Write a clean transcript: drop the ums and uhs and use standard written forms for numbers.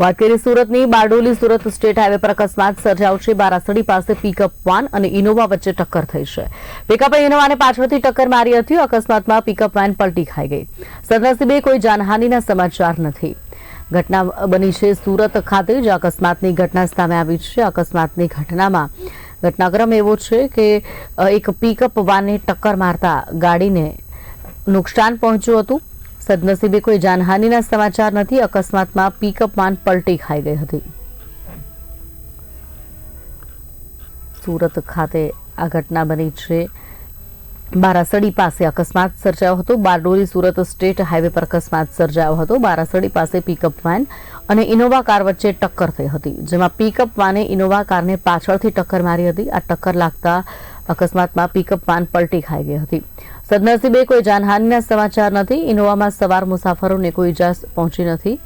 વાત કરીએ સુરતની બારડોલી સુરત સ્ટેટ હાઈવે પર અકસ્માત સર્જાયો છે। બારાસડી પાસે પિકઅપ વાન અને ઇનોવા વચ્ચે ટક્કર થઈ છે। પિકઅપે ઇનોવાને પાછળથી ટક્કર મારી હતી। અકસ્માતમાં પિકઅપ વાન પલટી ખાઈ ગઈ। સદનસીબે કોઈ જાનહાનિના સમાચાર નથી। ઘટના બની છે સુરત ખાતે, જ્યાં અકસ્માતની ઘટના સામે આવી છે। અકસ્માતની ઘટનામાં ઘટનાક્રમ એવો છે કે એક પિકઅપ વાનને ટક્કર મારતા ગાડીને નુકસાન પહોંચ્યું હતું। સદનસીબે કોઈ જાનહાનિના સમાચાર નથી। અકસ્માતમાં પિકઅપ વાન પલટી ખાઈ ગઈ હતી। સુરત ખાતે આ ઘટના બની છે। બારાસડી પાસે અકસ્માત સર્જાયો હતો। બારડોલી સુરત સ્ટેટ હાઈવે પર અકસ્માત સર્જાયો હતો। બારાસડી પાસે પિકઅપ વાન અને ઇનોવા કાર વચ્ચે ટક્કર થઈ હતી, જેમાં પિકઅપ વાને ઇનોવા કારને પાછળથી ટક્કર મારી હતી। આ ટક્કર લાગતા અકસ્માતમાં પિકઅપ વાન પલટી ખાઈ ગઈ હતી। સદનસીબે કોઈ જાનહાનિના સમાચાર નથી। ઇનોવામાં સવાર મુસાફરોને કોઈ ઇજા પહોંચી નથી।